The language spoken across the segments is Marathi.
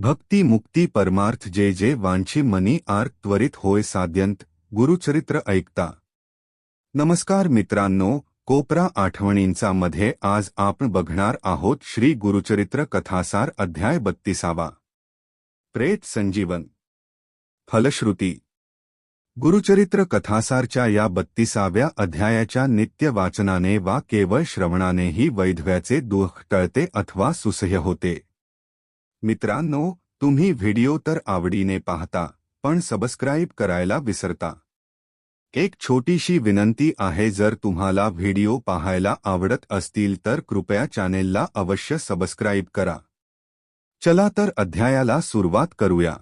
भक्ती मुक्ती परमार्थ जे जे वांछी मनी आर्क त्वरित होय साध्यंत गुरुचरित्र ऐकता। नमस्कार मित्रांनो, कोपरा आठवणींचा मध्ये आज आपण बघणार आहोत श्री गुरुचरित्र कथासार अध्याय 32। प्रेत संजीवन। फलश्रुती। गुरुचरित्र कथासारच्या या 32व्या अध्यायाच्या नित्य वाचनाने वा केवळ श्रवणानेही वैधव्याचे दुःख टळते अथवा सुसह्य होते। मित्रांनो, तुम्ही व्हिडिओ तर आवडीने पाहता, पण सबस्क्राइब करायला विसरता। एक छोटीशी विनंती आहे, जर तुम्हाला व्हिडिओ पाहायला आवडत असतील तर कृपया चॅनेलला अवश्य सबस्क्राइब करा। चला तर अध्यायाला सुरुवात करूया।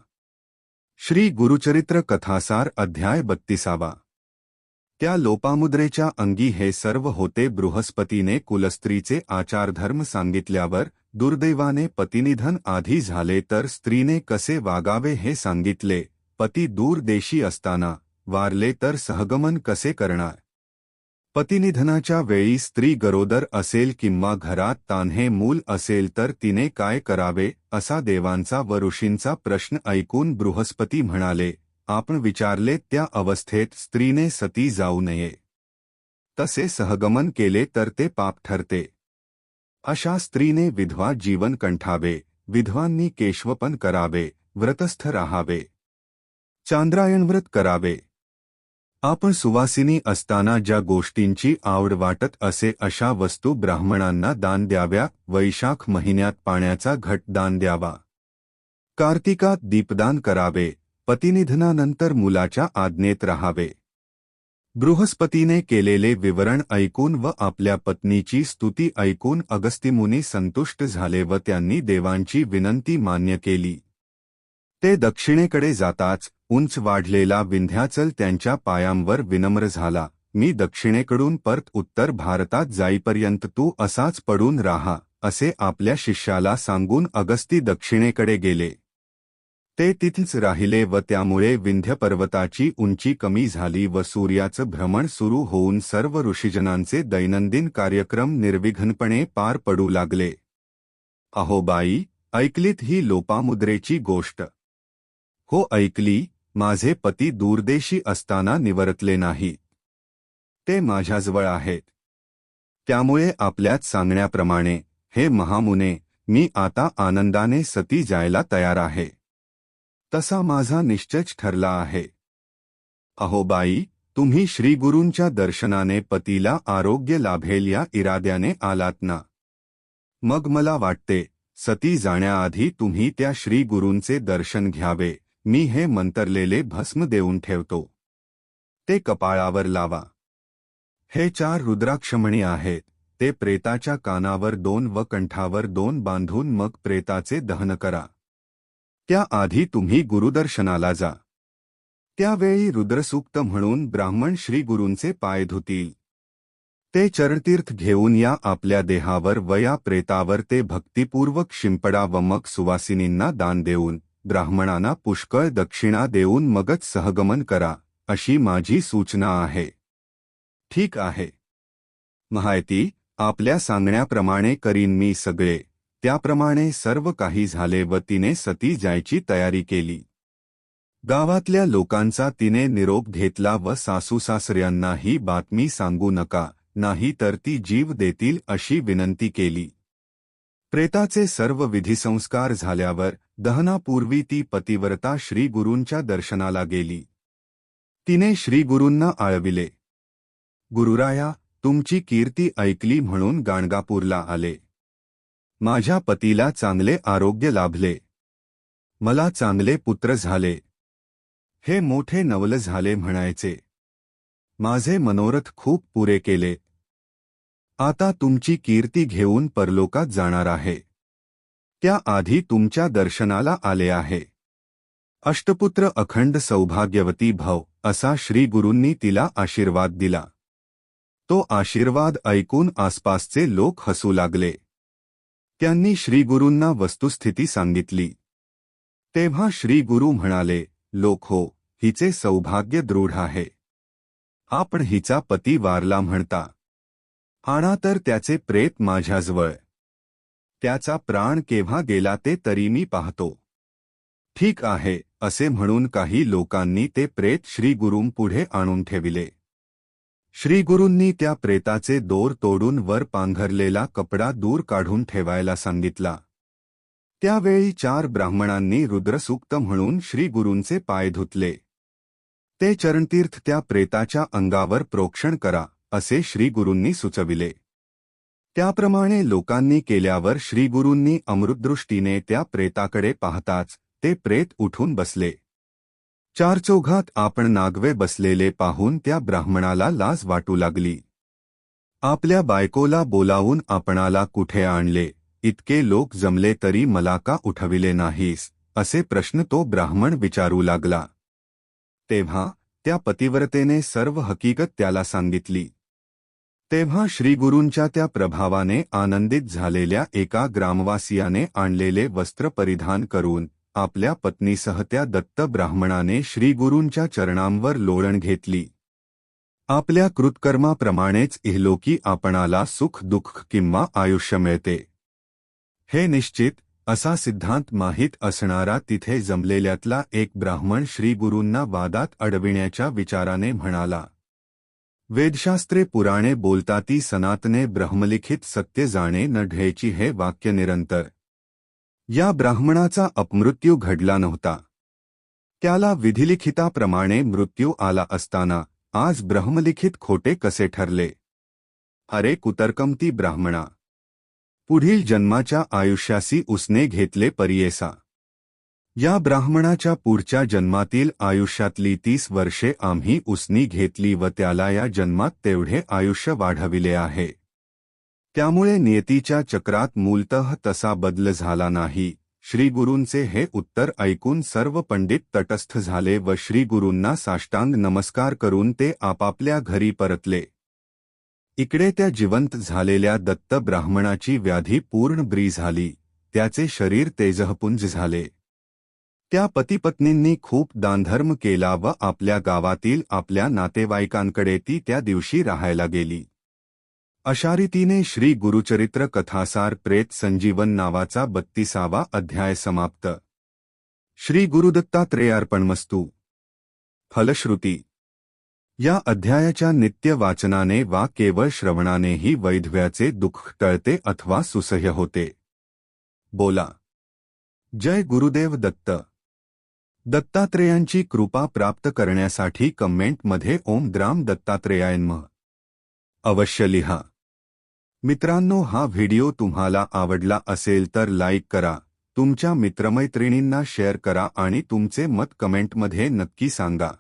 श्री गुरुचरित्र कथासार अध्याय 32। त्या लोपामुद्रेच्या अंगी हे सर्व होते। बृहस्पतीने कुलस्त्रीचे आचारधर्म सांगितल्यावर दुर्दैवाने पतिनिधन आधी झाले तर स्त्रीने कसे वागावे हे सांगितले। पती दूर देशी असताना वारले तर सहगमन कसे करणार? पतिनिधनाच्या वेळी स्त्री गरोदर असेल किंवा घरात तान्हे मूल असेल तर तिने काय करावे, असा देवांचा व ऋषींचा प्रश्न ऐकून बृहस्पती म्हणाले, आपण विचारले त्या अवस्थेत स्त्रीने सती जाऊ नये। तसे सहगमन केले तर ते पाप ठरते। अशा स्त्रीने विधवा जीवन कंठावे, विधवांनी केशवपन करावे, व्रतस्थ राहावे, चांद्रायणव्रत करावे। आपण सुवासिनी असताना ज्या गोष्टींची आवड वाटत असे अशा वस्तू ब्राह्मणांना दान द्याव्या। वैशाख महिन्यात पाण्याचा घट दान द्यावा। कार्तिकात दीपदान करावे। पतिनिधनानंतर मुलाच्या आज्ञेत राहावे। बृहस्पतीने केलेले विवरण ऐकून व आपल्या पत्नीची स्तुती ऐकून अगस्त्यमुनी संतुष्ट झाले व त्यांनी देवांची विनंती मान्य केली। ते दक्षिणेकडे जाताच उंच वाढलेला विंध्याचल त्यांच्या पायांवर विनम्र झाला। मी दक्षिणेकडून परत उत्तर भारतात जाईपर्यंत तू असाच पडून राहा, असे आपल्या शिष्याला सांगून अगस्ती दक्षिणेकडे गेले। ते तिथेच राहिले व त्यामुळे विंध्य पर्वताची उंची कमी झाली व सूर्याचं भ्रमण सुरू होऊन सर्व ऋषीजनांचे दैनंदिन कार्यक्रम निर्विघ्नपणे पार पडू लागले। अहो बाई, ऐकलीत ही लोपामुद्रेची गोष्ट? हो ऐकली। माझे पती दूरदेशी असताना निवर्तले नाहीत। ते माझ्याजवळ आहेत। त्यामुळे आपल्यात सांगण्याप्रमाणे हे महामुने, मी आता आनंदाने सती जायला तयार आहे। तसा माझा निश्चयच ठरला आहे। अहो बाई, तुम्ही श्रीगुरूंच्या दर्शनाने पतीला आरोग्य लाभेल या इराद्याने आलात ना? मग मला वाटते सती जाण्याआधी तुम्ही त्या श्रीगुरूंचे दर्शन घ्यावे। मी हे मंतरलेले भस्म देऊन ठेवतो, ते कपाळावर लावा। हे 4 रुद्राक्षमणी आहेत, ते प्रेताच्या कानावर 2 व कंठावर 2 बांधून मग प्रेताचे दहन करा। त्याआधी तुम्ही गुरुदर्शनाला जा। त्यावेळी रुद्रसूक्त म्हणून ब्राह्मण श्रीगुरूंचे पाय धुतील। ते चरणतीर्थ घेऊन या आपल्या देहावर व या प्रेतावर ते भक्तिपूर्वक शिंपडा व मग सुवासिनींना दान देऊन ब्राह्मणांना पुष्कळ दक्षिणा देऊन मगच सहगमन करा, अशी माझी सूचना आहे। ठीक आहे महायती, आपल्या सांगण्याप्रमाणे करीन मी सगळे। त्याप्रमाणे सर्व काही झाले व तिने सती जायची तयारी केली। गावातल्या लोकांचा तिने निरोप घेतला व सासूसासऱ्यांना ही बातमी सांगू नका, नाही तर ती जीव देतील अशी विनंती केली। प्रेताचे सर्व विधिसंस्कार झाल्यावर दहनापूर्वी ती पतिव्रता श्रीगुरूंच्या दर्शनाला गेली। तिने श्रीगुरूंना आळविले, गुरुराया, तुमची कीर्ती ऐकली म्हणून गाणगापूरला आले। माझ्या पतीला चांगले आरोग्य लाभले, मला चांगले पुत्र झाले, हे मोठे नवल झाले म्हणायचे। माझे मनोरथ खूप पुरे केले। आता तुमची कीर्ती घेऊन परलोकात जाणार आहे। त्याआधी तुमच्या दर्शनाला आले आहे। अष्टपुत्र अखंड सौभाग्यवती भव, असा श्रीगुरूंनी तिला आशीर्वाद दिला। तो आशीर्वाद ऐकून आसपासचे लोक हसू लागले। त्यांनी श्रीगुरूंना वस्तुस्थिती सांगितली। तेव्हा श्रीगुरू म्हणाले, लोको, हिचे सौभाग्य दृढ आहे। आपण हिचा पती वारला म्हणता, आणा तर त्याचे प्रेत माझ्याजवळ। त्याचा प्राण केव्हा गेला ते तरी मी पाहतो। ठीक आहे असे म्हणून काही लोकांनी ते प्रेत श्रीगुरूंपुढे आणून ठेविले. श्रीगुरूंनी त्या प्रेताचे दोर तोडून वर पांघरलेला कपडा दूर काढून ठेवायला सांगितला. त्यावेळी 4 ब्राह्मणांनी रुद्रसूक्त म्हणून श्रीगुरूंचे पाय धुतले. ते चरणतीर्थ त्या प्रेताच्या अंगावर प्रोक्षण करा असे श्रीगुरूंनी सुचविले. त्याप्रमाणे लोकांनी केल्यावर श्रीगुरूंनी अमृतदृष्टीने त्या प्रेताकडे पाहताच ते प्रेत उठून बसले. चारचौघात आपण नागवे बसलेले पाहून त्या ब्राह्मणाला लाज वाटू लागली. आपल्या बायकोला बोलावून आपणाला कुठे आणले, इतके लोक जमले तरी मला का उठविले नाहीस, असे प्रश्न तो ब्राह्मण विचारू लागला. तेव्हा त्या पतिव्रतेने सर्व हकीकत त्याला सांगितली. तेव्हा श्रीगुरूंच्या त्या प्रभावाने आनंदित झालेल्या एका ग्रामवासियाने आणलेले वस्त्र परिधान करून आपल्या पत्नीसह त्या दत्त ब्राह्मणाने श्रीगुरूंच्या चरणांवर लोळण घेतली. आपल्या कृतकर्माप्रमाणेच इहलोकी आपणाला सुख दुःख किंवा आयुष्य मिळते हे निश्चित असा सिद्धांत माहीत असणारा तिथे जमलेल्यातला एक ब्राह्मण श्रीगुरूंना वादात अडविण्याच्या विचाराने म्हणाला. वेदशास्त्रे पुराणे बोलताती सनातने ब्रह्मलिखित सत्य जाणे न ढळेची हे वाक्य निरंतर. या ब्राह्मणाचा अपमृत्यू घडला नव्हता. त्याला विधिलिखिताप्रमाणे मृत्यू आला असताना आज ब्रह्मलिखित खोटे कसे ठरले. अरे कुतर्कमती ब्राह्मणा, पुढील जन्माच्या आयुष्यासी उसने घेतले परियेसा. या ब्राह्मणाच्या पुढच्या जन्मातील आयुष्यातली 30 वर्षे आम्ही उसनी घेतली व त्याला या जन्मात तेवढे आयुष्य वाढविले आहे. त्यामुळे नियतीच्या चक्रात मूलतः तसा बदल झाला नाही. श्रीगुरूंचे हे उत्तर ऐकून सर्व पंडित तटस्थ झाले व श्रीगुरूंना साष्टांग नमस्कार करून ते आपापल्या घरी परतले. इकडे त्या जिवंत झालेल्या दत्त ब्राह्मणाची व्याधी पूर्ण बरी झाली. त्याचे शरीर तेजःपुंज झाले. त्या पतिपत्नींनी खूप दानधर्म केला व आपल्या गावातील आपल्या नातेवाईकांकडे ती त्या दिवशी राहायला गेली. अशा रीतीने श्री गुरुचरित्र कथासार प्रेत संजीवन नावाचा 32वा अध्याय समाप्त. श्री गुरुदत्तात्रेयार्पणमस्तु. फलश्रुती. या अध्यायाच्या नित्य वाचनाने वा केवळ श्रवणानेही वैधव्याचे दुःख टळते अथवा सुसह्य होते. बोला जय गुरुदेव दत्त. दत्तात्रेयांची कृपा प्राप्त करण्यासाठी कमेंटमध्ये ओम द्राम दत्तात्रेयाय नमः अवश्य लिहा. मित्रांनो, हा व्हिडिओ तुम्हाला आवडला असेल तर लाईक करा, तुमच्या मित्रमैत्रिणींना शेअर करा आणि तुमचे मत कमेंटमध्ये नक्की सांगा.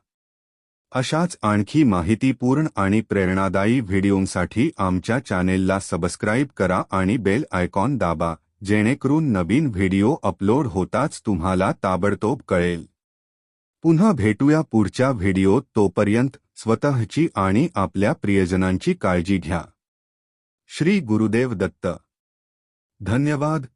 अशाच आणखी माहितीपूर्ण आणि प्रेरणादायी व्हिडिओंसाठी आमच्या चॅनेलला सबस्क्राईब करा आणि बेल आयकॉन दाबा, जेणेकरून नवीन व्हिडिओ अपलोड होताच तुम्हाला ताबडतोब कळेल. पुन्हा भेटूया पुढच्या व्हिडिओत. तोपर्यंत स्वतःची आणि आपल्या प्रियजनांची काळजी घ्या. श्री गुरुदेव दत्त. धन्यवाद.